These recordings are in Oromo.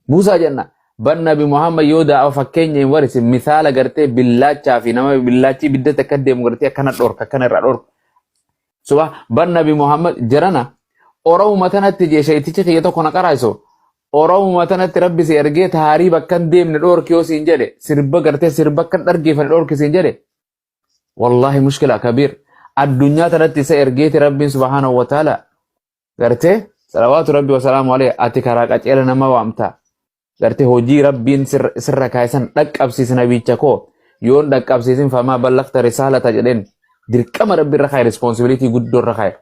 Musa jenna ban nabi Muhammad yoo da'awa fakkeenya hin warisi misaala gartee billachaa fi nama billachi bidda takka deemu gartee akkana dhorka akkana irra dhorka suba ban nabi Muhammad jarana oromu matanatti je shaytichi kiyya tokko na qaraaso oromu matanatti rabbi si ergee taarii bakkan deemne dhorki yoo siin jedhe sirba gartee sirba kan dhargeeffane dhorki siin jedhe wallahi mushkila kabir addunyaa tanatti isa ergeeti rabbiin subhanahu wa ta'ala gartee salawaatu rabbi wa salaamu alayhi ati karaa qaceela nama waamta gartee hojii rabbiin sirra kaayisan dhaqqabsiis nabicha koo yoon dhaqqabsiisin famaa ballaqta risaalata jedheen dirqama rabbi irra kaayir responsibility guddoo irra kaayir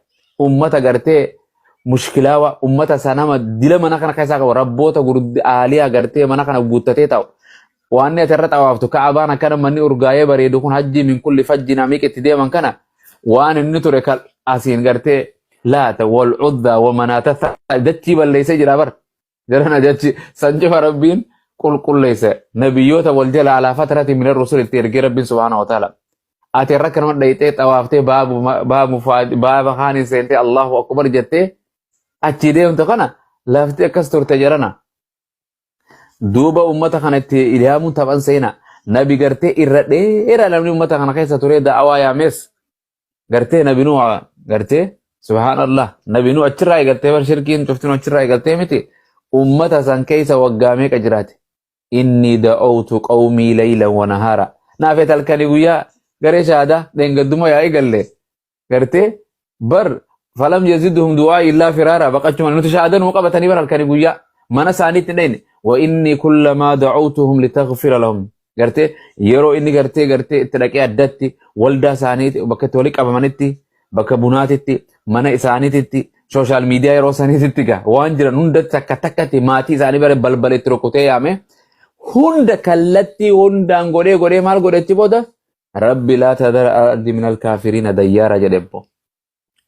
ummata gartee mushkilaawa ummata sanama dila mana kana kaisaa qaba rabboota gurguddaa aaliyaa gartee mana kana guuttatee ta'u waan ati irra xawaaftu ka'abaan akkana manni urgaayee bareedu kun hajji min kulli fajjin amiiqitti deeman kana waan inni ture kal asiin gartee laata wal cuddaa wa manaata dachii balleessee jira bar jarana jachi sanjifa rabbiin qulqulleesse nabiyyoota wal jala alaa fatarati min ar-rusul itti ergee rabbiin subhaanahu wa ta'ala ati irra kanuma dhayxee xawaaftee baaba kaaniin seentee Allahu akbar jettee achi deemtu kana lafti akkas turte jarana duuba ummata kanatti ilaamuun taphan seena nabi gartee irra dheeraa namni ummata kana keessa ture da'awaa yaames gartee nabi nuuh gartee subhaanallah nabi nuuh achirraa eegaltee bar shirkiin cuftin achirraa eegaltee miti ummata san keessa waggaa meeqa jiraate inni da'awtu qawmii laylan wa nahaara naafet halkanii guyyaa garee shaadaa dheengadduma yaa eegalle gartee bar falam yazidhum du'aa illaa firaara baqachuma nuti shaadan muqabatanii bar halkanii guyyaa mana isaaniitti dhayne wa inni kullamaa da'awtuhum litaghfira lahum gartee yeroo inni gartee itti dhaqee addatti waldaa isaaniitti bakka itti walii qabamanitti bakka bunaatitti mana isaaniitti social media yeroo saniititti gaa waan jiran hunda takka takkatti maatii isaanii bare balbaletti rukutee yaame hunda kallattii hundaan godhee maal godhechi booda rabbi laa tadar ardi min alkaafiriina dayyaara jedhebbo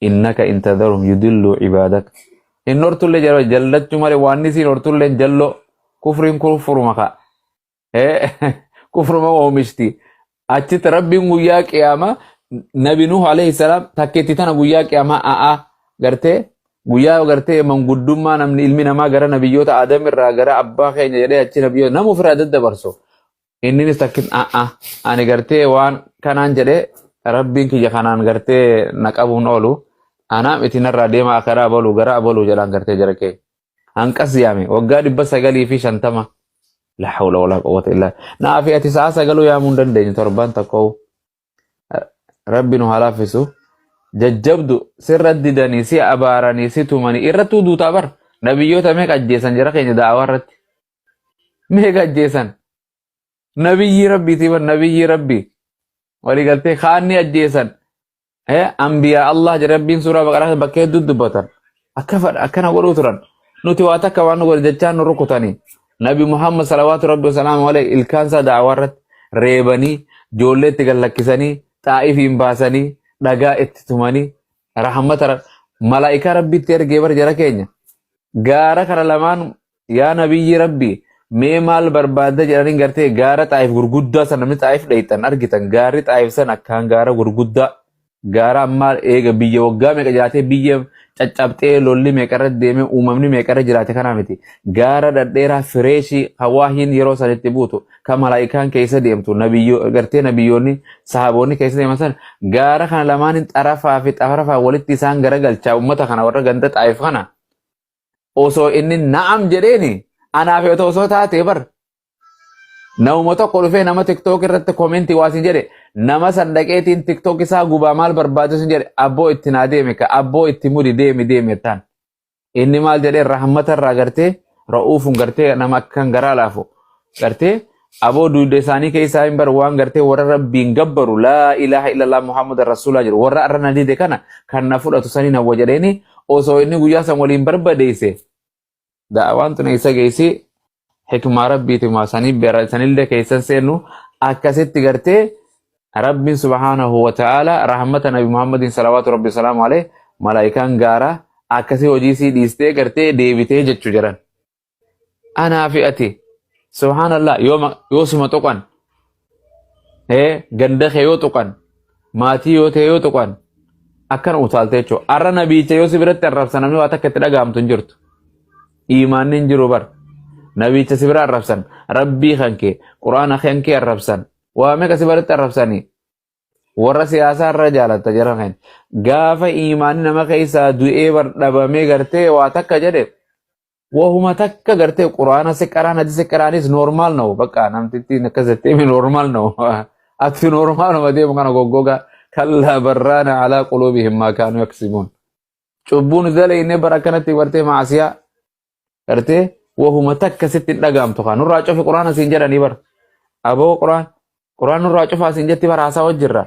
innaka in tadharum yudillu ibaadak in hortullee jallachu malee waan isiin hortullee jallo kufriin kufruma ka kufruma oomishti achitti rabbiin guyyaa qiyaama nabi nuh alayhi salaam takkeetti tana guyyaa qiyaama gartee guyyaa gartee manguddummaa namni ilmi namaa gara nabiyyoota Adam irraa gara abbaa keenya jedhee achi nabiyyoota nama ofirraa daddabarsu inninis takkin ani gartee waan kanaan jedhee rabbiin kiyya kanaan gartee na qabuun oolu anaam itinarraa deema akaraa balu gara abalu jedhaan gartee jara kee hanqas yaame waggaa 950 la hawla wala quwwata illa naafi ati saa sagaluu yaamuu hin dandeenyu torban tokko rabbi nu halaafisu jajjabdu sirra didanii si abaaranii si tumanii irrattuu duutaa bar nabiyyoota meeqa ajjeesan jara keenya da'awaa irratti meeqa ajjeesan nabiyyi rabbiitii bar nabiyyi rabbii waliigaltee kaanni ajjeesan anbiyaa Allah jedhe rabbiin suuraa baqaraa bakka hedduu dubbatan akkana godhuu turan nuti waa takka waan nu godhe jechaan nu rukutanii nabi Muhammad salawaatu rabbi wasalaamu alayhi ilkaansaa da'awaa irratti reebanii ijoollee itti gallakkisanii xaa'ifiin baasanii dhagaa itti tumanii rahmata malaa'ikaa rabbiitti ergee bar jara keenya gaara kana lamaan yaa nabiyyi rabbii mee maal barbaadda jedhanii gartee gaara xaa'if gurguddaa san namni xaa'if dheeytan argitan gaarri xaa'if san akkaan gaara gurguddaa gaara ammaa eega biyya waggaa meeqa jiraatee biyya caccabxee lolli meeqarra deeme uumamni meeqarra jiraate kanaa miti gaara dhadheeraa fireeshii hawaahiin yeroo sanitti buutu kan malaa'ikaan keessa deemtu gartee nabiyyoonni sahaboonni keessa deeman san gaara kana lamaanin xarafaa fi xafarafaa walitti isaan garagalchaa ummata kana warra ganda xaa'if kana osoo inni na'am jedheeni anaaf yoo ta'u osoo taatee bar nama tokko dhufee nama tiktook irratti koomenti waasin jedhe nama sandaqeetiin tiktook isaa gubaa maal barbaadu sin jedhe abboo itti naa deeme ka abboo itti mudi deemi taan inni maal jedhee rahmata irraa gartee ra'uufun gartee nama akkan garaa laafu gartee aboo duude isaanii keessaa hin bar waan gartee warra rabbiin gabbaru laa ilaaha illallah muhammad rasulullah jedhu warra arra na dide kana kan na fudhatu sanii na jedheeni osoo inni guyyaa san waliin barbadeesse da'awaan tun isa geessi hikmaa rabbiiti maa sanillee keessan seennu akkasitti gartee rabbiin subhaanahu wa ta'ala rahmata nabi muhammadin salawaatu rabbi salaamu alayhi malaa'ikaan gaara akkasii hojii sii dhiistee gartee deebitee jechuu jiran anaa fi ati subhaanallah yoo suma tuqan ganda kee yoo tuqan maatii yoo ta'e yoo tuqan akkana utaalte jechuu arra nabiicha yoo si biratti arrabsa namni waa takka itti dhagaamtu hin jirtu iimaanni hin jiru bar nabicha sibira arrabsan, rabbii kanke, quraana kanke arrabsan, waame kasibaritti arrabsanii. Warra siyaasaa irra jaalatta jara kan gaafa imaanni nama keessaa du'ee bar dhabamee gartee waa takka jedhe wahuma takka gartee quraana si qaraan hadisi qaraanis normaal na'u bakka namtittiin akkasitti normaal na'u ati normaal nama deemu kana goggoga kallaa barraana alaa quluubihim maa kaanuu yaksibuun cubbuun dalayne bara kanatti gartee maasiyaa gartee wahuma takka sitti hin dhagaamtu kan nurraa cufi quraana siin jedhanii bar aboo quraan nurraa cufaa siin jetti bar haasaa wajjirra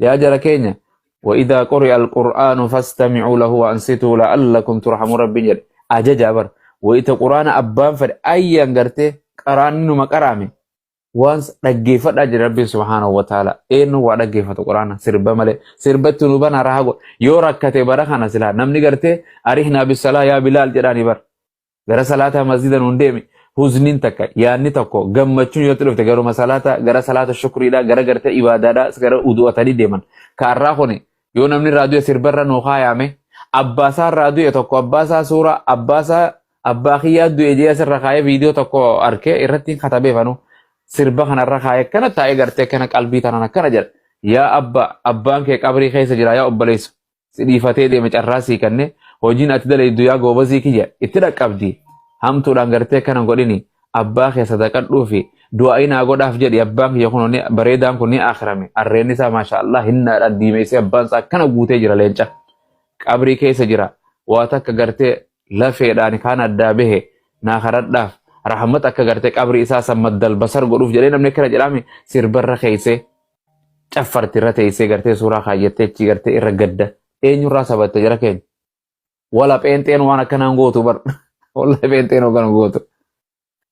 يا جل كينيا وإذا قرئ القرآن فاستمعوا له وأنصتوا لعلكم ترحمون ربي جل أجابر وإذا قرآن أبان فر أي أنغرته قرآن نما قرامي وانس رجيفت أجر ربي سبحانه وتعالى إنه ورجيفت القرآن سرب ملء سربت نوبنا راهو يورك كتبرا خنا سلا نمني قرته أريحنا بالصلاة يا بلال جراني بر غير صلاة مسجدا ندمي huznin takka yaanni tokko gammachuun yoo dhufte garuma salaata gara salaata shukriidha gara garte ibaadaadha gara udu'atanii deeman kaarraa kuni yoo namni raadiyoo sirbarra nuu kaayame abbaasaa raadiyoo tokko abbaasaa suura abbaasaa abbaa kiyyaa du'e jee asirra kaayee viidiyoo tokko arkee irratti katabeefanu sirba kanarra kaayee kana taa'ee gartee kana qalbii tanan akkana jedha yaa abbaan kee qabrii keessa jira yaa obboleessu si dhiifatee deeme carraa sii kanne hojiin ati dalaydu yaa goobazii kiyya itti dhaqqabdi hamtuudhaan gartee kana godhini abbaa kee sadaqadhuu fi du'aa'i naa godhaaf jedhi abbaan kiyya kun bareedaan kun ni akhirame arreen isaa maashaallah hinnaadhaan diimeessee abbaan isaa akkana guutee jira leenca qabrii keessa jira waa takka gartee lafeedhaan kaan addaa bahe naa karadhaaf rahmat akka gartee qabrii isaa sammaddal basar godhuuf jedhee namni kana jedhame sirbarra keeysee caffarti irra teeysee gartee suuraa kaayyattee achi gartee irra gadda eenyurraa sabatte jara keenya wala pheenxeen waan akkanaan gootu bar والله بنتين وكانوا قوتو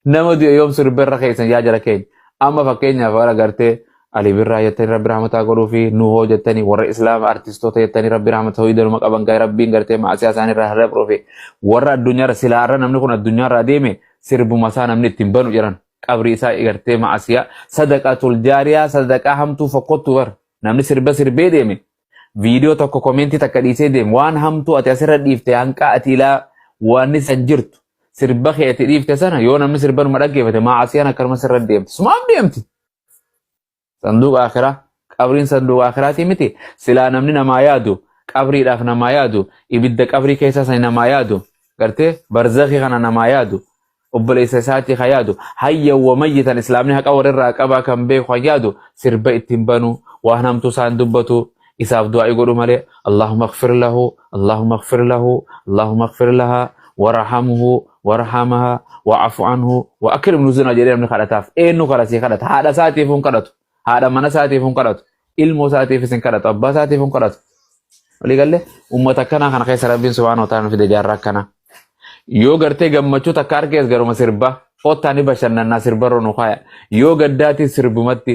نما دي يوم سر برا خيسن يا جرا كين اما فكينيا فارا غرتي علي برا يتني رب رحمته غرو في نوهو جتني ور اسلام ارتستو تيتني رب رحمته يدر مقبن غير ربي غرتي ما اساساني راه رب في ور الدنيا رسلار نمني كون الدنيا راديمي سرب مسا نمني تيمبنو جران قبري سا غرتي ما اسيا صدقه الجاريه صدقه همتو فقط ور نمني سربي ديمي فيديو تو كومنتي تكديسه ديم وان همتو اتيسر ديفته انقا اتيلا واني سجرت سربا خيتي ديفته سنه يو نمني سربن مدغيفته ما اسيانا كرم سر ديمت سمام ديمت صندوق آخرة قبرين صندوق آخراتي متي سلا نمني نما يادو قبري داف نما يادو إبد قبري كيسا سي نما يادو قرتي برزخي خنا نما يادو وبليس ساتي خيادو حيا وميتا إسلامني حق أور الراقبا كم بي خيادو سربا اتنبانو وهنمتو ساندبتو إساف دعا يقولوا مالي اللهم اغفر له اللهم اغفر له اللهم اغفر لها ورحمه ورحمها وعفو عنه وأكرم نزلنا جريم من خلطاف إنو خلصي خلط هذا ساتي فون خلطو هذا mana saatiif hun kadhatu ilmoo saatiifis hin kadhatu abbaa saatiif hun kadhatu walii galle ummata akkanaa kana keessa rabbiin subhaanahu wa ta'ala fide jaarraa akkana yoo gartee gammachuu takka argees garuma sirba ottaani bashannannaa sirbarro nu kaaya yoo gaddaati sirbumatti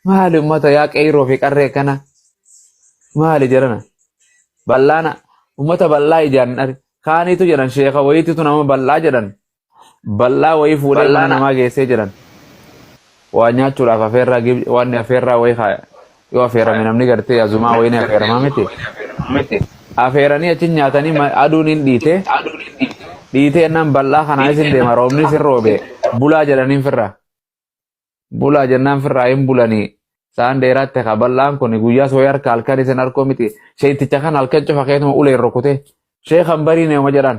maali ummata yaa qeyroo fi qarree kana maali jedhana ballaana ummata ballaa ijaan kaaniitu jedhan sheeka wayititu nama ballaa jedhan ballaa wayii fuudhee mana namaa geessee jedhan wanya chura afeerraa wanni afeerraa way khaya yo afeerame namni gartee azuma wayni afeerama miti afeeranii achi nyaatanii aduun hin dhiite nan ballaa kana isin deema roobni sin roobe bulaa jedhaniin firra bulaa jennaan firraa hin bulanii saan dheeraatti ka ballaan kun guyyaa soo harka halkan isin harkoo miti sheeticha kan halkan cufa keetuma uleen rokute sheekan bariine uma jedhan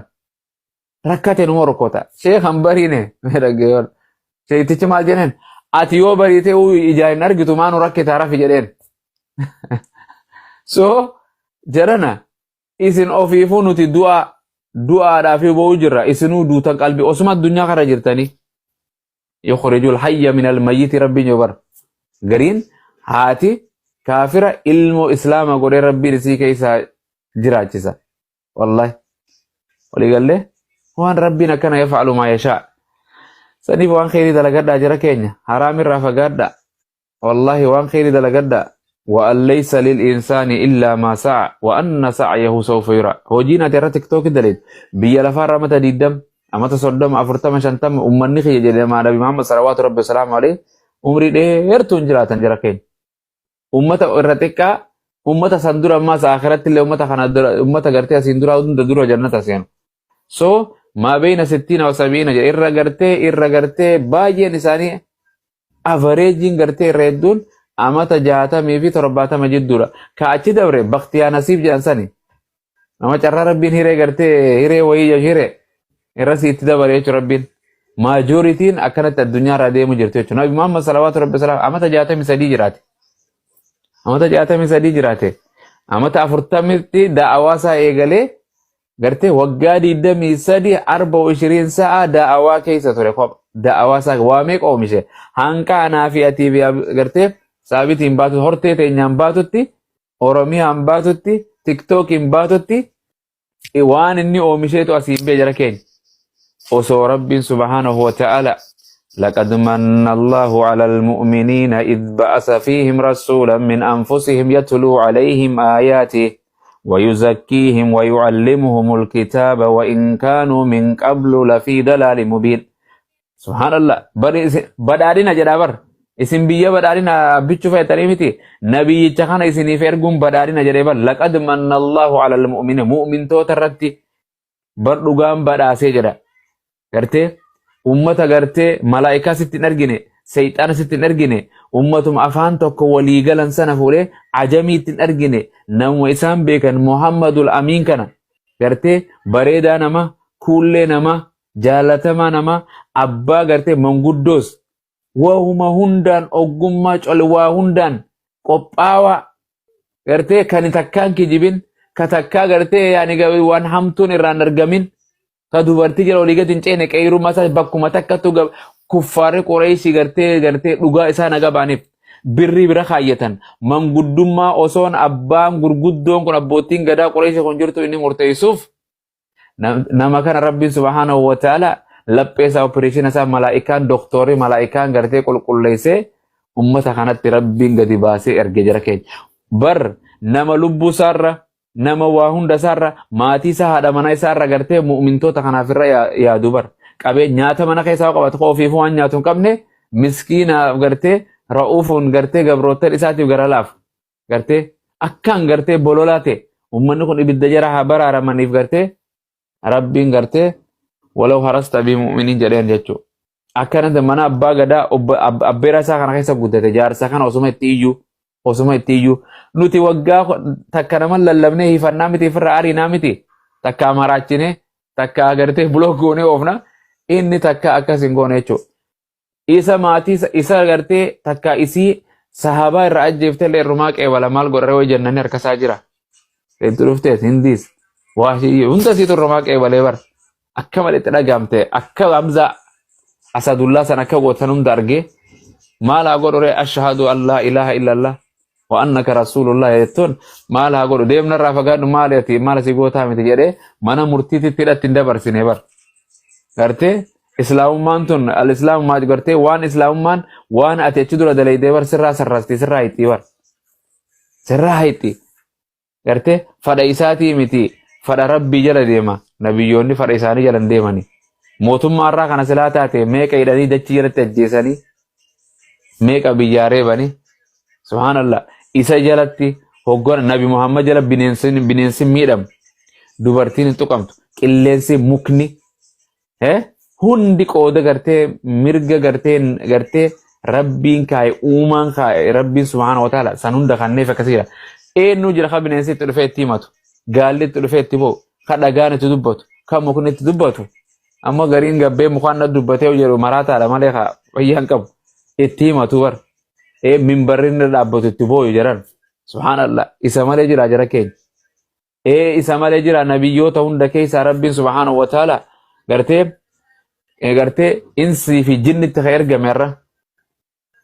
rakkate numa rokkota sheekan bariine medhageewwan sheetichi maal jedheen ati yoo bariite ijaan argitu maanu rakkita rafi jedheen so jedhana isin ofiifuu nuti du'aadhaaf ba'uu jirra isinuu duutan qalbii osuma addunyaa kana jirtanii yukhrijul hayya minal mayyiti rabbiin yoo bar gariin haati kaafira ilmoo islaama godhee rabbiin isii keessaa jiraachisa wallahi walii gallee waan rabbiin akkana yaf'alu maa yashaa saniif waan khayrii dalagadhaa jira keenya haraam irraa fagaadhaa wallahi waan khayrii dalagadhaa وأن ليس للإنسان إلا ما سعى وأن سعيه سوف يرى هوجينا ترى تيك توك دليل بيا لفار متى ديدم أما تصدم أفرتم شنتم أمني خي جل ما نبي محمد صلوات رب السلام عليه عمري دير تنجرا تنجركين أمة الرتكا أمة سندورا ما سآخرت اللي أمة خنا أمة غرتي سندورا ودن دورا جنة سيان so ما بين 60 و 70 جرا irra gartee baay'een isaanii averaging gartee redduun amata 60 fi 70 jidduudha. Ka achi dabre baktiyaa nasiib jedhan sani nama carraa rabbiin hiree gartee hiree wayii hiree irra sitti dabare jechuudha rabbiin. Maajoritiin akkanatti addunyaa irra deemu jirti jechuudha. Nabi Muhammad salawaatu rabbi salaam amata 63 jiraate. Amata 63 jiraate. Amata 40tti da'awaa isaa eegalee gartee waggaa 23 24 sa'a da'awaa keessa ture. Da'awaa isaa waa meeqa oomishe hanqa anaa fi atii fi gartee saabitiin baatu hortee teenyaan baatutti oromiyaan baatutti tiktookiin baatutti waan inni oomisheetu asiin bee jara keenya. Osoo rabbiin subhaanahu wa ta'ala لقد من الله على المؤمنين إذ بعث فيهم رسولا من أنفسهم يتلو عليهم آياته ويزكيهم ويعلمهم الكتاب وإن كانوا من قبل لفي ضلال مبين. سبحان الله. بدارنا جدابر اسم بيا بدارنا بيتشوف تريمتي نبي يتخان اسني فرقم بدارنا جدابر لقد من الله على المؤمنين مؤمن تو ترتي بردوغام بداسي جدا کرتے ummata gartee malaa'ikaa sitti hin argine seyxaana sitti hin argine ummatuma afaan tokko walii galan sana fuudhee ajamii itti hin argine namuma isaan beekan Muhammadul Amiin kana gartee bareedaa nama kuullee nama jaalatamaa nama abbaa gartee manguddoos waahuma hundaan oggummaa cole waa hundaan qophaawaa gartee kan takkaan kijibin ka takkaa gartee yaani waan hamtuun irraan argamin ka dubartii jala olii gadi hin ceene qeyrummaa isaa bakkuma takkattu kuffaarri Qureeshii gartee dhugaa isaa naga baaniif birrii bira kaayyatan manguddummaa osoon abbaan gurguddoon kun abbootiin gadaa Qureeshii kun jirtu inni murteessuuf nama kana rabbiin subhaanahu wa ta'ala lapheesaa opereeshina isaa malaa'ikaan doktoorii malaa'ikaan gartee qulqulleessee ummata kanatti rabbiin gadi baasee erge jara keenya bar nama lubbuu isaarra nama waa hunda isaarra maatii isaa haadha mana isaarra gartee mu'mintoota kanaaf irra yaadu bar qabee nyaata mana keessaa qabatu ofiif waan nyaatu hin qabne miskiina gartee ra'uufuun gartee gabrootan isaatiif gara laaf gartee akkaan gartee bololaa ta'e ummanni kun ibidda jara haa baraaramaniif gartee rabbiin gartee walau harasta bii mu'miniin jedheen jechuudha. Akkanatti mana abbaa gadaa abbeera isaa kana keessa guddate jaarsa kana osuma itti iyyuu nuti waggaa takka nama lallabnee hifannaa miti firra ariinaa miti takka maraachine takka agartee bulook goonee oofna inni takka akkas hin goone jechuudha. Isa maatii isa agartee takka isii sahabaa irra ajjeeftee illee irrumaa qeebala maal godhare way jennanii harkasaa jira. Itti dhuftees hindiis waashii hunda siitu irrumaa qeebalee bar akka malee itti dhagaamte akka Hamzaa Asadullaa san akka gootan hunda argee maal haa godhore ashhadu an laa ilaaha illallah وأنك رسول الله يتون ما لا أقول ديم نرى فقال ما ليتي ما لسيقوتها متجري مانا مرتي تلا تندبر سنبر قرتي إسلام مانتون الإسلام ما قرتي وان إسلام مان وان أتيجدوا لدلي دبر سرا هيتي ور سرا هيتي قرتي فرئيساتي متي فر ربي جل ديما نبيوني فرئيساني جل ديماني موتم مرة كان سلاتاتي ميك إيراني دچيرة تجيساني ميك أبيجاري بني سبحان الله isa jalatti hoggoon nabi Muhammad jala bineensi miidham dubartiin tuqamtu qilleensi mukni hundi qooda gartee mirga gartee rabbiin kaa'e uumaan kaa'e rabbiin subhaanahu wa ta'ala san hunda kanneef akkasiidha. Eenyu jira ka bineensi itti dhufee itti himatu gaalli itti dhufee itti bo'u ka dhagaan itti dubbatu ka mukni itti dubbatu amma gariin gabbee mukaan na dubbatee jedhu maraataadha malee ka fayyaan qabu itti himatu bar. Mimbarrin dhaabbatu itti booyu jiran subhaanallah isa malee jira jara keenya isa malee jira nabiyyoota hunda keessa rabbiin subhaanahu wa ta'ala gartee insii fi jinnitti ka ergame irra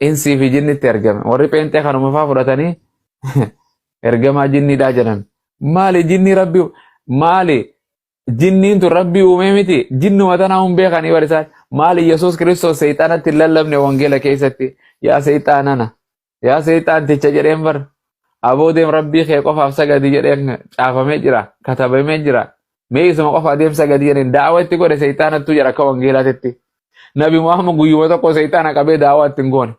insii fi jinnitti ergame warri pheenxee kanuma faa fudhatanii ergamaa jinniidhaa jedhan maali jinni rabbi maali jinniin tun rabbii uumee miti jinnuma tanaa hun beekanii barisaa maali Yesuus Kiristoos seyxaanatti hin lallabne wangeela keessatti yaa seyxaanana yaa seyxaanticha jedheen bar aboodeem rabbii kee qofaaf sagadi jedheen caafamee jira katabamee jira mee isuma qofa adeem sagadi jedheen daawaa itti godhe seyxaanattu jira akka wangeelaatitti nabi Muhammad guyyuma tokko seyxaana qabee daawaa itti hin goone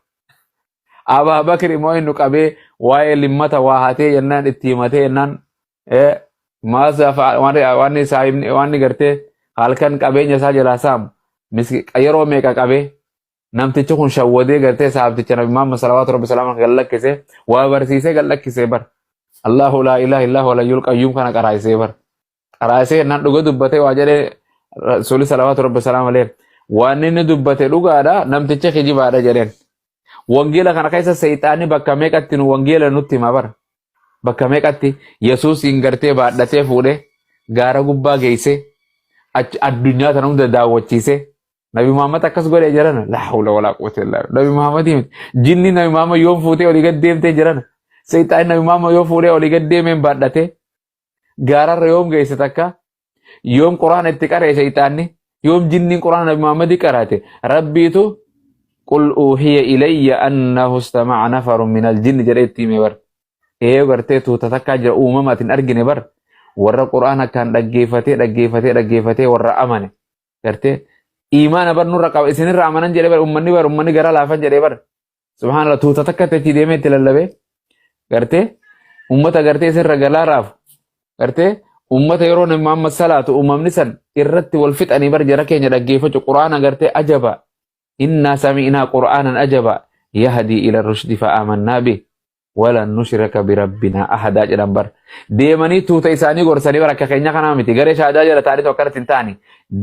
Abaa Bakri immoo inni qabee waa'ee limmata waa hatee jennaan itti himatee jennaan maasa waan saahibni waan gartee halkan qabeenya isaa jalaa saamu yeroo meeqa qabee namtichi kun shawwadee gartee saabticha nabi Muhammad salawaatu rabbi salaama gallakkise waa barsiisee gallakkise bar Allahu laa ilaaha illaa huwa al-hayyul qayyuum kana qaraasee bar qaraasee nan dhuga dubbatee waa jedhee rasuuli salawaatu rabbi salaama leen waan inni dubbate dhugaadha namticha kijibaadha jedheen wangeela kana keessa seeyxaanni bakka meeqatti nu wangeela nutti hima bar bakka meeqatti Yesuusiin gartee baadhatee fuudhee gaara gubbaa geessee addunyaa tan hunda daawwachiisee Nabi Muhammad akkas godhee jiran la hawla wala quwwata illa billah Nabi Muhammad jinni Nabi Muhammad yoom fuutee olii gad deemtee jiran seeyxaanni Nabi Muhammad yoo fuudhee olii gad deemeen baadhatee gaararra yoom geesse takka yoom quraana itti qaree seeyxaanni yoom jinniin quraana Nabi Muhammad qarate rabbiitu qul uuhiya ilayya annahu istama'a nafarun min al-jinni jedheetti hime bar gartee tuuta takkaa jira uumamaatiin argine bar warra quraana kan dhaggeeffatee warra amane gartee imaana bar nurra qaba isinirra amanan jedhe bar ummanni gara laafan jedhe bar subhaanallah tuuta takka itti deemee itti lallabe gartee ummata gartee isinirra galaa raafu gartee ummata yeroo Nabi Muhammad salaatu uumamni san irratti wal fixanii bar jara keenya dhaggeeffachuu quraana gartee ajaba inna sami'naa qur'aanan ajaba yahdi ila rushdi fa amannaa bih walan nushrika birabbina ahadaa jedhan bar deemanii tuuta isaanii gorsanii bar akka keenya kanaa miti garee shaadaa jala taa'anii tokkatti hin taane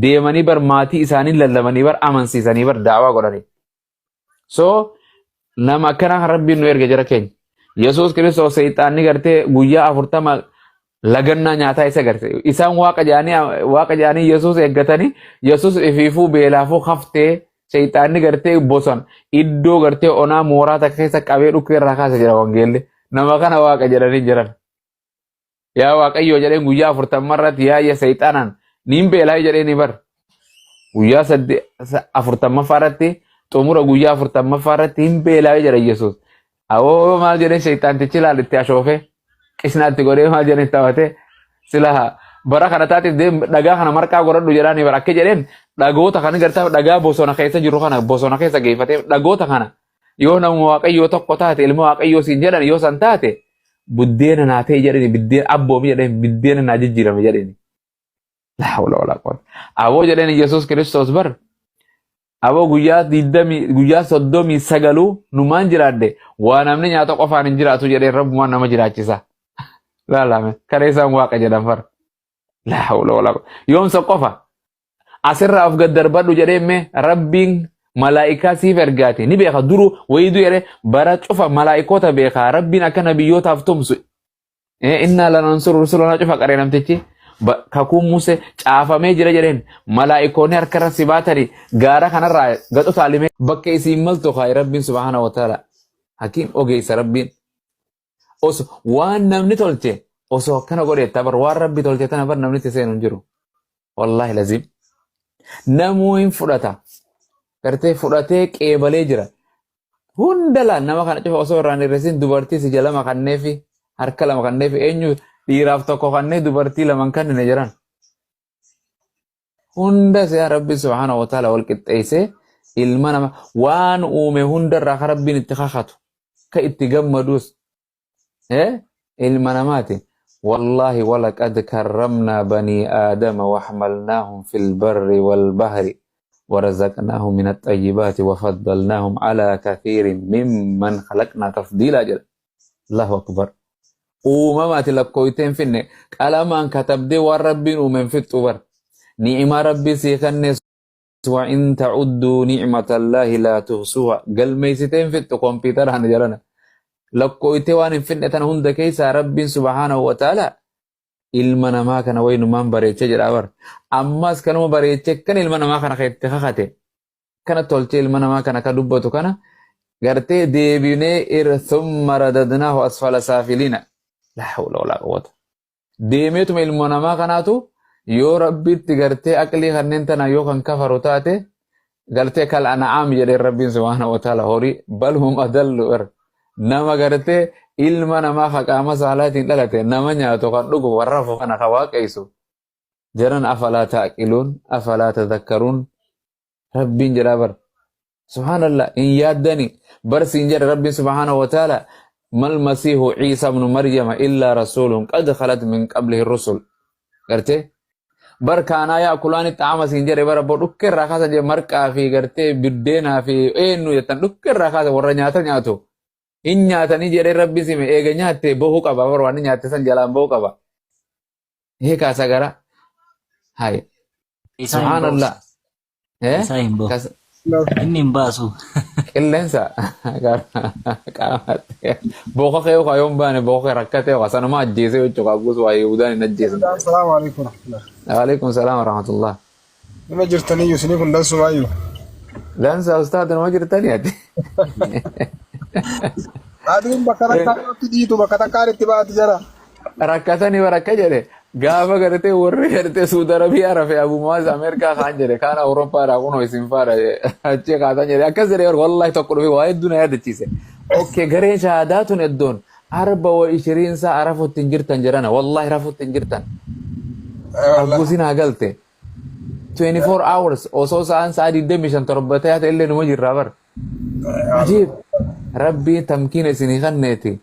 deemanii bar maatii isaanii lallabanii bar amansiisanii bar daawaa godhanii so nama akkana rabbiin nu erge jara keenya Yesuus Kiristoos seeyxaanni gartee guyyaa 40 lagannaa nyaataa isa gartee isaan waaqa jaanii Yesuus eeggatanii Yesuus ifiifuu beelaafuu haftee seeyxaanni gartee boson iddoo gartee onaa mooraa takka keessa qabee dhukkee irraa kaasa jira wangeelli nama kana waaqa jedhanii jiran yaa waaqayyoo jedheen guyyaa 40 irratti yaa'ya seeyxaanaan niin beelaa jedheeni bar guyyaa 40 irratti xumura guyyaa 40 irratti hin beelaa jedha Yesuus awoo maal jedheen seeyxaantichi laalitti ashoofee qisnaatti godhee maal jedheen taphate silaha bara kana taatiif dhagaa kana marqaa godhadhu jedhaanii bara akka jedheen dhagoota kana gartaa dhagaa bosona keessa jiru kana bosona keessa geeffatee dhagoota kana yoo nama waaqayyoo tokko taate ilma waaqayyoo siin jedhan yoo san taate buddeena naa ta'e jedhani buddeena abboomi jedhani buddeena naa jijjiirame jedhani la hawla wala quwwata aboo jedhani Yesuus Kiristoos bar aboo guyyaa 39 numaan jiraadde waa namni nyaata qofaan hin jiraatu jedhee rabbumaan nama jiraachisa laalame kana isaan waaqa jedhan far la hawla wala quwwata yoomsa qofa asirraa of gad darbadhu jedheemme rabbiin malaa'ikaa siif ergaate ni beeka duru wayidu jedhe bara cufa malaa'ikoota beeka rabbiin akka nabiyyootaaf tumsu innaa lanansuru rusulana cufa qaree namtichi kakuu Musee caafamee jira jedheen malaa'ikoonni harkarra si baatanii gaara kanarraa gaxu taalimee bakka isiin maltu kaa rabbiin subhaanahu wa ta'ala hakiim ogeessa rabbiin waan namni tolche osoo akkana godheetta bar waan rabbi tolche tana bar namni itti seenu hin jiru wallaahi lazim namuu hin fudhata gartee fudhatee qeebalee jira hundalaan nama kana cufa osoo irraan irresin dubartii si jala makanneefi harka lama kanneefi eenyu dhiiraaf tokko kannee dubartii laman kannine jiran hunda siyaa rabbi subhaanahu wa ta'ala wal qixxeessee ilma nama waan uume hundarraa ka rabbiin itti kakatu ka itti gammaduus ilma namaati والله ولقد كرمنا بني آدم وحملناهم في البر والبحر ورزقناهم من الطيبات وفضلناهم على كثير ممن خلقنا تفضيلا جل الله أكبر أمامات لكويتين فيني كلامان كتب دي والربين ومن في الطبر نعم ربي سيخنس وإن تعدوا نعمة الله لا تحصوها قل ميستين في الكمبيوتر هنجرنا lakkoyte waan hin fidne tan hunda keessa rabbiin subhaanahu wa ta'ala ilma namaa kana waynumaan bareeche jedha bar ammas kanuma bareeche kan ilma namaa kana keetti kakate kana tolche ilma namaa kana ka dubbatu kana gartee deebinee thumma radadnaahu asfala saafiliina la hawla wala quwwata deemeetuma ilma namaa kanaatu yoo rabbitti gartee aqlii kanneen tana yoo kan kafaru taate gartee kal an'aam jedhe rabbiin subhaanahu wa ta'ala horii bal hum adallu nama gartee ilma namaa haqaama saalaatiin dhalate nama nyaatu kan dhugu warra kana ka waaqeysu jaran afalaa taaqiluun afalaa tadakkaruun rabbiin jedha bar subhaanallah in yaaddani barsiin jedha rabbiin subhaanahu wa ta'ala mal masiihu ciisa ibnu maryama illaa rasuulun qad khalat min qablihi rusul gartee بركانا يا كلاني طعام سنجري برا بدكر راكاسا جي مرقا في غرتي بدينا في انو يتن دكر راكاسا ورا نياتا نياتو إن نياتني جري ربي سيمي إيغا نياتي بوهو قبا ورواني نياتي سن جلان بوهو قبا هيك أساقرا هاي Isa سبحان himbo. الله إيه Isa himbo. كاس Inni hin baasu. قلنسا قامت بوخو خيو خيوم باني بوخو ركته وسنو ما أجيسي وچو قابوس ويهوداني نجيسي السلام عليكم ورحمة الله. وعليكم السلام ورحمة الله لما جرتني يوسني كن دان سمايو. لانسا أستاذ المجر التانية أدين بكرة كارو تجيتو بكرة كاري تبا تجرا. rakkatanii barakka jedhe gaafa gartee warri gartee Suudi Arabiyaa rafe Abu Muaz Ameerikaa kaan jedhe kaan Awurooppaadhaa kunoo isin faadha achi kaasan jedhe akkas jedhe wallahi tokko dhufe waa hedduu na yaadachiise. Okkee gareen shahaadaa tun iddoon arba wa ishiriin saa arafuutti hin jirtan jedhana wallahi rafuutti hin jirtan. Abbuusin haa galte 24 hours osoo sa'aan sa'a 25 torba ta'e illee numa jirraa bar. Ajiib rabbiin tamkiina isinii kanneeti.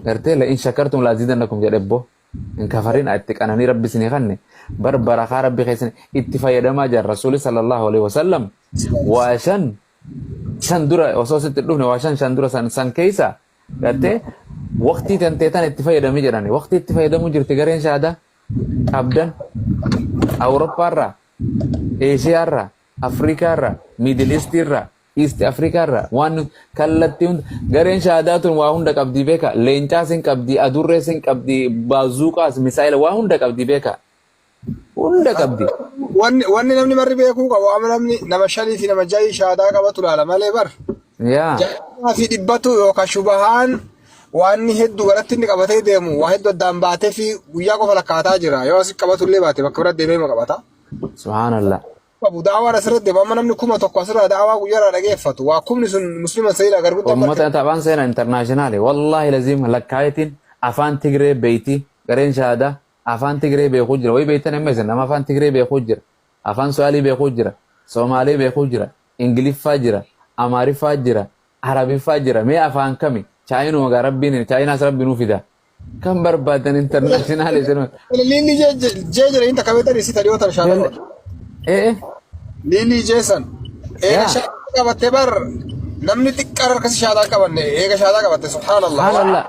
gartee la in shakartum la azidannakum jedhebbo in kafarin atti qanani rabbi sini kanne bar baraka rabbi khaysan itti fayyadama jar rasul sallallahu alaihi wasallam wa shan dura wasosit dufne wa shan dura san keisa gartee waqti tanteetan itti fayyadami jedhani waqti itti fayyadamu jirti gareen shahada abdan Awurooppaa irraa Eeshiyaa irraa Afrikaa irraa Middle East irraa East Africa irraa waan kallattii hunda gareen shahaadaatun waa hunda qabdii beeka leencaas hin qabdii adurrees hin qabdii baazuuqaas misaayila waa hunda qabdii beeka hunda qabdii. Wanni namni marri beekuu qabu amma namni nama shanii fi nama ja'i shahaadaa qabatu laala malee bar. Yaa. Ja'a fi dhibbatu yookaan shubahaan waan hedduu garatti inni qabatee deemu waa hedduu addaan baatee fi guyyaa qofa lakkaataa jira yoo asii qabatullee baate bakka biratti deemee qabata. Subhaanallah. Abu daawaa asirratti deema namni kuma tokko asirraa daawaa guyyaarraa dhageeffatu waa kumni sun muslima sayida garguddaa ummata taphaan seena internaashinaali wallahi lazim lakkaayetiin afaan Tigree beeyti gareen shahaadaa afaan Tigree beekuu jira way beeytan amma isin nama afaan Tigree beekuu jira afaan Suwaalii beekuu jira Soomaalee beekuu jira Ingiliffaa jira Amaariffaa jira Arabiffaa jira mee afaan kami chaayinuma gaa rabbiin chaayinaas rabbi nuu fida kan barbaadan internaashinaali isin Lili jejere inta kabeetari sita dhiyootan shaadala. Lili jeesan. Eega shaadaa qabatte bar namni xiqqaan harkasi shaadaa qabanne eega shaadaa qabatte subhaanallah. subhaanallah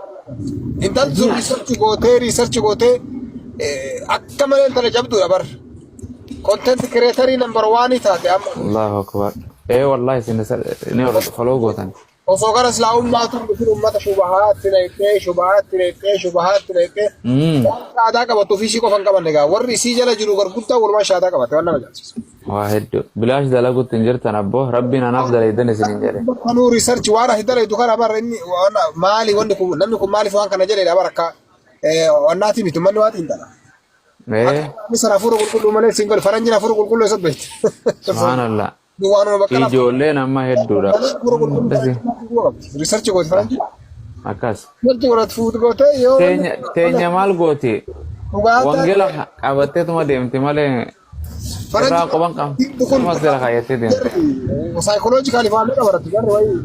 Intalli sun riisarchi gootee akka malee intala jabduudha bar. Content creatorii number 1 taate amma. Allahu akbar wallahi isin ni follow gootan Osoo gara islaamummaatu dhufin ummata shubahaatti leeqee shaadaa qabattu fi ishii qofan qabanne gaa warri isii jala jiru garguddaa walumaa shaadaa qabatte waan nama jaalchisa. waa hedduu bilaash dalaguutti hin jirtan abbo rabbiin anaaf dalaydan isin hin jedhe Kanuu research waan ati dalaytu kana bara inni maali wanni kun namni kun maaliif waan kana jedhedha bara akka wannaati miti manni waan hindala. Misra hafuura qulqulluu malee single faranjiin hafuura qulqulluu isa beekti. subhaanallah Duwwaanuma bakka lafa. ijoolleen amma hedduudha Research gooti faranji. akkas Wanti godhatu fuutu gootee yoo teenya maal gooti wangeela qabatteetuma deemti malee irraa qoban qamas jala kaayattee deemti psychological ifaalee qabaratu jarri wayii.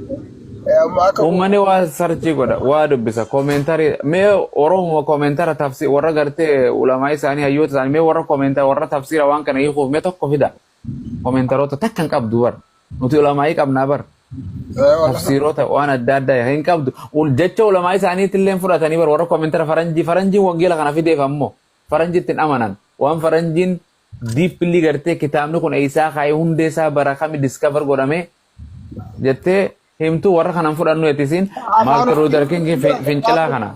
uummanni waa sarchii godha waa dubbisa koomentarii mee oromoo koomentara tafsir warra gartee ulamaa isaanii hayyoota isaanii mee warra koomentara warra tafsira waan kana hiikuuf mee tokko fida koomentaroota takkan qabdu bar nuti ulamaa qabnaa bar tafsiroota waan adda addaa hin qabdu jecha ulamaa isaaniitillee fudhatanii bar warra koomentara faranjiin wangeela kana fideef ammoo faranjiitti hin amanan waan faranjiin diippilii gartee kitaabni kun eeysaa kaayee hundeesaa bara kami diskavar godhame jettee himtuu warra kanan fudhannu ettisiin Maartin Luther King fincilaa kana.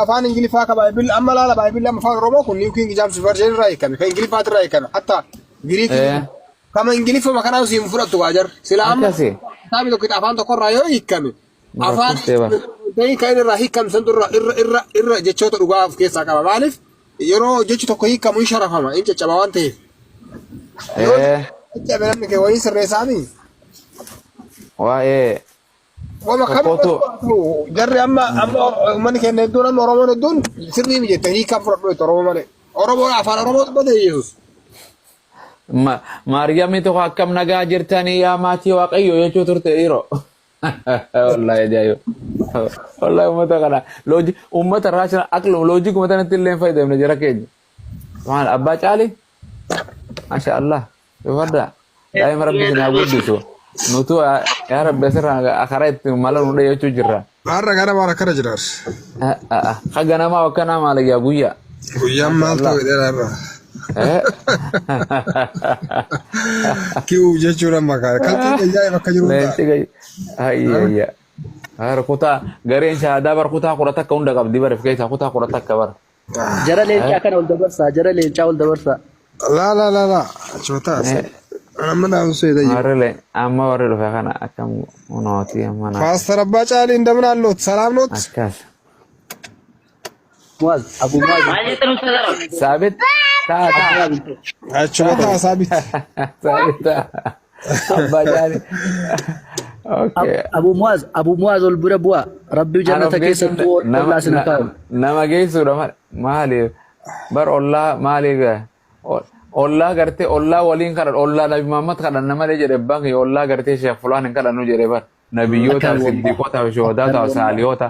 Afaan Ingiliffaa ka Baayibil amma laala Baayibil amma afaan Oromoo kun New King James Version irraa hiikame kan Ingiliffaatti irraa hiikame hatta Giriikii kama Ingiliffuma kanaa usiin fudhattu waajar sila amma kitaabni tokko afaan tokko irraa yoo hiikame afaan kan irraa hiikame santu irra jechoota dhugaa of keessaa qaba maaliif yeroo jechi tokko hiikamu hin sharafama hin caccaba waan ta'eef. Caccabe namni kee wayii sirreessaanii. Waa'ee Wama kamtu jarri amma ummanni keenya hedduun amma Oromoon hedduun sirrii mijettanii hiikaan fudhadhu Oromoo malee. Oromoo afaan Oromoo dubbate Yesuus. Maariyaamni tokko akkam nagaa jirtanii yaa maatii Waaqayyoo jechuu turte dhiiroo. Wallahi ajaa'iba. Wallahi uummata kana uummata raashina aqlum loojii kuma tanatti illee hin fayyadamne jara keenya. Maal abbaa caali Masya Allah. Coba daim Rabbi sini aku disu. Nutu ya Rabbi serang akhirat malah udah ya cujira. Marra gara mara kara jirar. Kaga nama wakana nama lagi aku ya. Guyyan maaltu dheeraadha. Kiu jechuudha maqaa kaltii ajaa'iba akka jiru. Iya. Har kuta gareen shahada bar kuta qurata ka hunda qabdi bar fikayta kuta qurata ka bar. Jara leencaa kana ol dabarsaa, jara leencaa ol dabarsaa. La. Chota. Amma daan seeda. Marrele amma warre dhufe kana akkam unooti amma na. Pastor Abbaa Caalii እንደምን አሉት? ሰላም ኖት? Akkas. Muaz, Abu Muaz. Sabit ta. Achumata saabit. Sabit ta. Abba jali. Okay. Abu Muaz ol bira bu'a. Rabbi jannata keessatti Allah sina kaa'u. Nama geessuudha maali bar ollaa maali ollaa gartee ollaa waliin kadhan ollaa Nabi Muhammad kadhan nama jedhe banki ollaa gartee Sheekh Fulaan hin kadhannu jedhe bar nabiyyoota siddiqoota shuhadaata saalihoota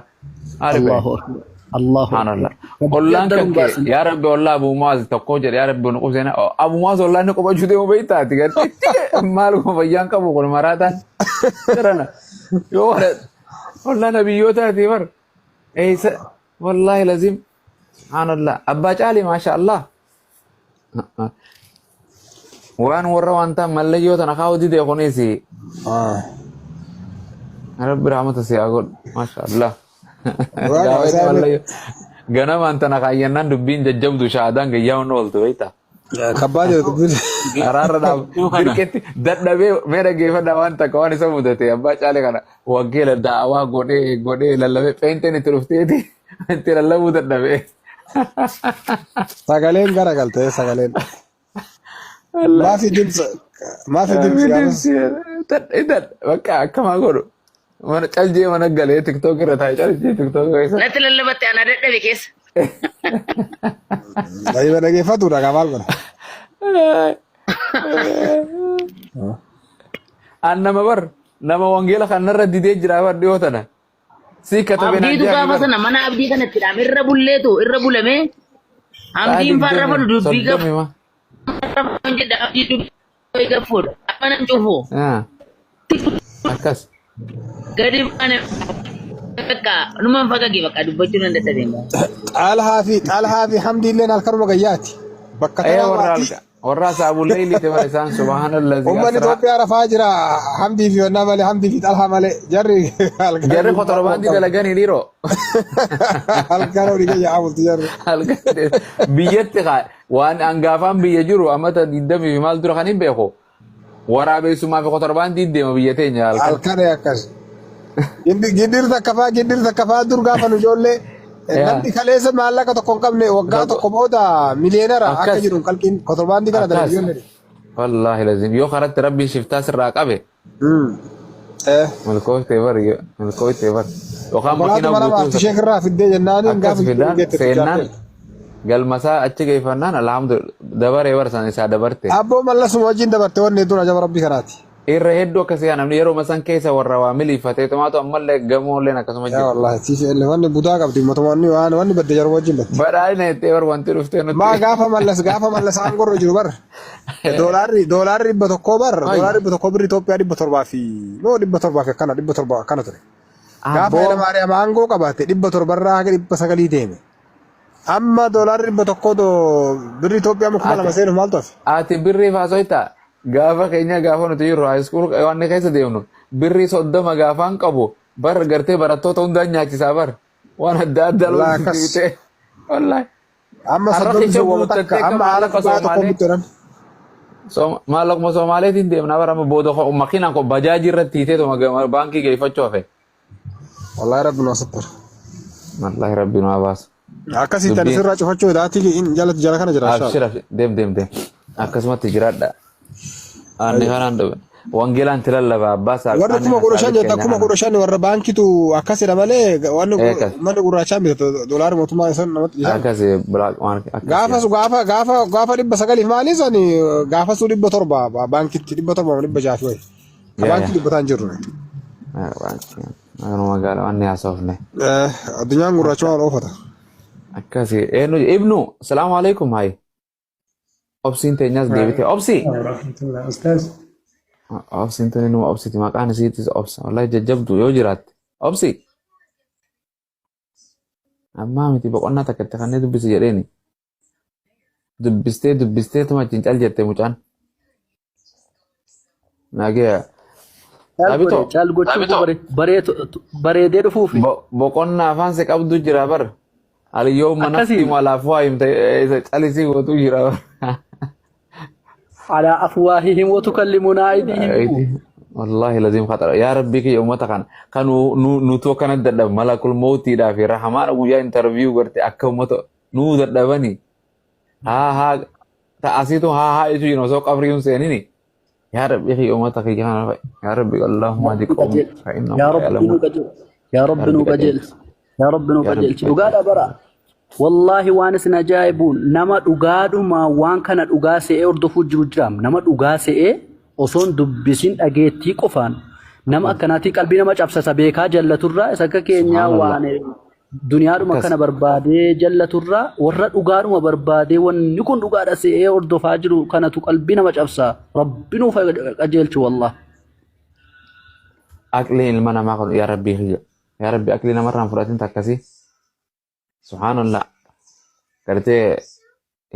Allahu akbar. Allahu subhanallah ollaan kakke yaa rabbi ollaa Abu Muaz tokko jedhe yaa rabbi nu qubseena Abu Muaz ollaa inni qubachuu deemu beeytaati gartee maal kuma fayyaan qabu kun maraataan jirana yoo ollaa nabiyyootaati bar eeysa wallahi lazim subhanallah abbaa caalii maasha Allah waan warra wanta mallayyoota na kaa'u didee kunis rabbi rahmata si haa godhu maasha Allah ganama anta na kaayyannan dubbiin jajjabdu shaadaan gayyaa hunna ooltu beeyta Kabbaa jirtu. araarradhaaf dirqetti dadhabee mee dhaggeeffadhaa waan takka waan isa mudate abbaa caalee kana waggeela daawaa godhee lallabee peenteen itti dhufteeti itti lallabuu dadhabee. Sagaleen gara galte sagaleen. Maafi dimsi idan bakka akkamaa godhu mana caljee mana galee tiktook irra taa'e caljee tiktook keessa. Natti lallabatte ana dadhabe keessa. Baay'ee dhaggeeffatudha kabaal godha. An nama bar nama wangeela kanarra didee jira bar dhiyoo tana. Si katabee Abdiitu gaafa sana mana abdii kanatti dhaame irra bulleetu irra bulame. Abdiin farra fadu dubbii gafu. Jedha abdii dubbii gafuudha. Amma nan cufu. Akkas. Gadi mana bakka numan fagage bakka dubbachuu nan dadhabeen. Xaalhaa fi hamdiilleen halkanuma gayyaati. Bakka tanaa warra saabullee illee bara isaan subhaanallazi. Uummanni Itoophiyaa rafaa jira hamdii fi onnaa malee hamdii fi xaalhaa malee jarri kotorbaandii dalaganii dhiiroo. Halkan olii gayyaa bulti jarri. Biyyatti waan hangaafaan biyya jiru ammata 20 fi maal dura kan hin beeku. Waraabessumaa fi kotorbaandii deema biyya teenya halkan. Halkan akkas. Giddir takka faa dur gaafa nu ijoollee namni kaleessa maallaqa tokko hin qabne waggaa tokko booda miliyeenara akka jiru qalqiin kotorbaandii kana dalagiyyoon. Wallaahi lazim yoo karatti rabbiin shiftaa sirraa qabe. Milkooftee bar. Yookaan makiina guutuu. Ishee irraa fiddee jennaaniin gaafa seenaan galmasaa achi geeffannaan alhamdulillah dabaree barsan isaa dabarte. Abboo mallasuma wajjin dabarte wanni hedduun ajaba rabbii kanaati. Irra hedduu akkasii namni yeroo masan keessa warra waa miliifatee tomaatoo ammallee gamoolleen akkasuma jiru. Wallaahi siisee wanni butaa qabdi mootummaan wanni badde jaruu wajjin badde. Badhaadhina itti bar wanti dhuftee nuti. Maa gaafa mallas aangorra jiru bar. Doolaarri 100 bar. Doolaarri 100 birri Itoophiyaa 700 fi 700 akkana 700 akkana ture. Gaafa Hayila Maariyaam aangoo qabaate 700 irraa haga 900 deeme. Amma doolaarri 100 birri Itoophiyaa 2,000 seenuuf maaltu hafe? Ati birrii faasoita. Gaafa keenya gaafa nuti jirru haayiskuul waan keessa deemnu birrii 30 gaafaan qabu bar gartee barattoota hundaan nyaachisaa bar waan adda addaa loonsiitee wallaahi. Amma 30 takka amma haala qabaa tokko bitteeran. Maallaquma Soomaaleetiin deemnaa bara amma booda makiinaan kun bajaajii irratti hiiteetu baankii geeffachuu hafe. Wallaahi rabbi nu asattar. Wallaahi rabbi nu abaasu. Akkasii tan sirraa cufachuu daatii jala kana jira. Abshir deem. Akkasumatti jiraadha. Ani kanaan dhabe. Wangeelaan tilallaba abbaasaa. Warra kuma gurrashaan jetta kuma gurrashaan warra baankitu akkasidha malee wanni gurraachaan bitatu doolaari mootummaa isaa namatti jira. Akkasii black market. Gaafa 900 maali sani gaafa 700 baankitti 700 600 wayi. Baankii dubbataan jirru. Baankii. Ano magaalaa wanni haasofne. Addunyaan gurraachuma waan oofata. Akkasii ibnu salaamu alaikum hayi. obsiin teenyas deebite obsi warahmatullah ustaz. obsiin tuni numa obsiti maqaan isiitis obsa wallahi jajjabdu yoo jiraatte obsi ammaa miti boqonnaa takkatti kanneen dubbisi jedheeni dubbistee tuma cincal jette mucaan nagee Sabito Caal gochuu bareedee dhufuufi. boqonnaa afaan se qabdu jira bar aliyyooma nafti Akkasii. malaafuu himte calisii gootu jira bar على أفواههم وتكلمنا أيديهم. والله لازم خطر يا ربي كي أمتا كان نوتو كانت دد ملك الموت دا في رحمان أبو جا انترفيو قرتي أكا متو نو دد بني ها تأسيتو ها إيجو ينوسو قبريون سينيني يا ربي كي أمتا كي يا ربي اللهم هدي قوم فإنهم يا رب يعلمون نوكجل يا رب نوكجل يا رب نوكجل وقال برا والله وانس نجايبون نما دغادو ما وان كان دغاسه اردفو جرجرام نما دغاسه osoo dubbisiin dhageettii qofaan nama akkanaatii qalbii nama cabsasa beekaa jallaturraa isa akka keenyaa waan duniyaadhuma kana barbaadee jallaturraa warra dhugaadhuma barbaadee wanni kun dhugaadha se'ee hordofaa jiru kanatu qalbii nama cabsaa rabbi nuuf qajeelchu wallah. Aqli ilma namaa kun yaa rabbi aqli namarraan fudhatin takkasi subhaanallah gartee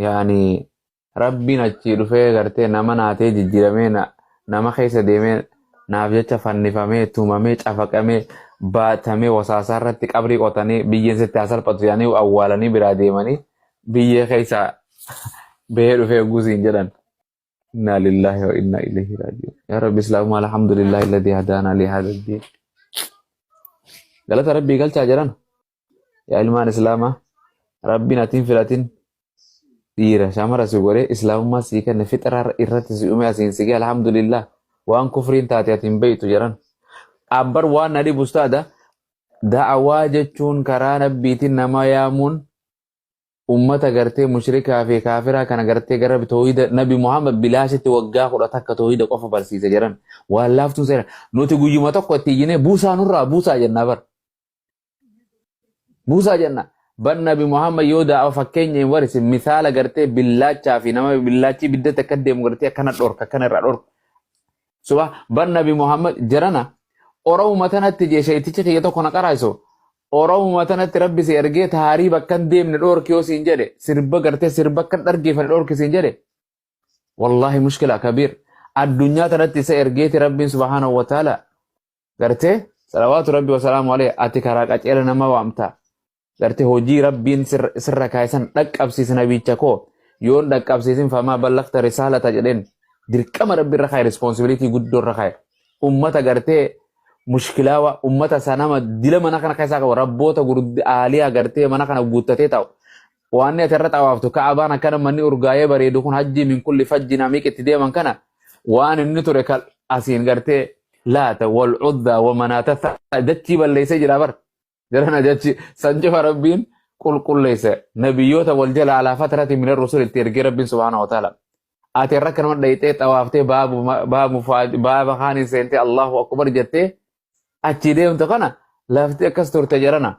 yaani rabbiin achii dhufee gartee nama naatee jijjiiramee nama keessa deemee naaf jecha fannifamee tumamee cafaqamee baatamee wasaasaa irratti qabrii qotanii biyyeen sitti haa salphatu yaanii awwaalanii biraa deemanii biyyee keessa bahee dhufee guusiin jedhan. Inna lillahi wa inna ilaihi raaji'uun. Ya rabbi islaamuma alhamdulillahi alladhi hadaana li hadha ad-din. Galata rabbii galchaa jedhan. Yaa ilmaan islaamaa rabbiin atiin filatin dhiira shamara si godhee islaamummaa sii kenne fixaraa irratti si uume asiin si gee alhamdulillah waan kufriin taate atiin beeytu jedhan. Abbar waan na dhibu ustaada da'awaa jechuun karaa nabbiitiin nama yaamuun ummata gartee mushrikaa fi kaafiraa kana gartee gara toohida nabi Muhammad bilaashitti waggaa 10 akka toohida qofa barsiise jedhan. Waan laaftuun seera nuti guyyuma tokko itti iyyinee buusaa nurraa buusaa jennaa bar. Buusaa jenna. Ban nabi Muhammad yoo da'awa fakkeenya hin warisi misaala gartee billaachaa fi nama billaachii biddatti akka deemu gartee akkana dhorka akkana irraa dhorka. Suba ban nabi Muhammad jarana Oromoo tanatti jeesheeticha kiyya tokko na qaraayiso. Oromoo tanatti rabbi si ergee taarii bakka hin deemne dhorki yoo siin jedhe sirba gartee sirba akka hin dhargeeffane dhorki siin jedhe. Wallahi mushkila kabiir. Addunyaa tanatti isa ergeeti rabbiin subhaanahu wa ta'ala gartee salawaatu rabbi wa salaamu alayhi ati karaa qaceela nama waamta. Gartee hojii rabbiin sirra kaayisan dhaqqabsiisa nabicha koo yoon dhaqqabsiisin famaa ballaqta risaalata jedheen dirqama rabbi irra kaaye responsibility guddoo irra kaaye ummata gartee mushkilaawa ummata sanama dila mana kana keessaa qabu rabboota gurguddi aaliyaa gartee mana kana guuttatee ta'u waan ati irra xawaaftu ka'abaan akkana manni urgaayee bareedu kun hajji min kulli fajjin amiiq itti deeman kana waan inni ture asiin gartee laata wal cuddaa wa manaata dachii balleessee jira bar. Jarana jachi sanjifa rabbiin qulqulleesse nabiyyoota wal jala alaa fatarati min ar-rusul itti ergee rabbiin subhaanahu wa ta'ala ati irra kanuma dhayxee xawaaftee baaba kaanin seentee Allahu akbar jettee achi deemte kana laftee akkas turte jarana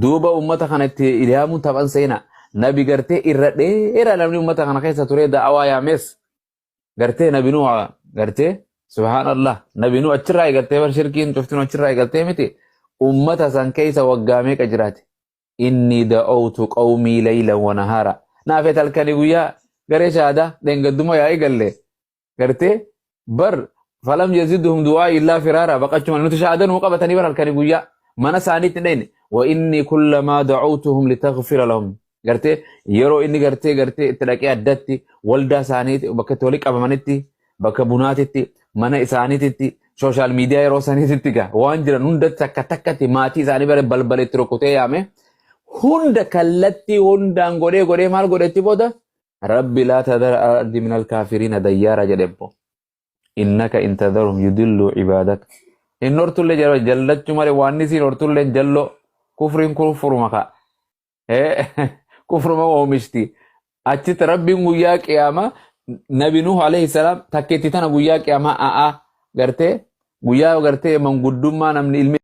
duuba ummata kanatti ilaamuun taphan seena nabi gartee irra dheeraa namni ummata kana keessa ture da'awaa yaames gartee nabi nuu gartee subhaanallah nabi nuu achirraa eegaltee bar shirkiin cuftin achirraa eegaltee miti. Ummata san keessa waggaa meeqa jiraate inni da'awtu qawmii laylan wa nahaara naafet halkanii guyyaa garee shaadaa dheengadduma yaa eegalle gartee bar falam yazidhum du'aa illaa firaara baqachuma nuti shaadanuu qabatanii bar halkanii guyyaa mana isaaniitti dhayne wa inni kullamaa da'awtuhum litaghfira lahum gartee yeroo inni gartee itti dhaqee addatti waldaa isaaniitti bakka itti walii qabamanitti bakka bunaatitti mana isaaniitti social media yeroo saniititti gaa waan jiran hunda takka takkatti maatii isaanii bara balbaletti rukutee yaame hunda kallatti hundaan godhee maal godhetti booda rabbi laa tadar ardi minal kaafiriina dayyaara jedhebbo innaka in tadharum yudillu ibaadak in hortullee jallachu malee waan isiin hortullee jallo kufriin kufruma ka kufruma oomishti achitti rabbiin guyyaa qiyaama nabi nuh alayhi salaam takkeetti tana guyyaa qiyaama gartee guyyaa gartee manguddummaa namni ilmi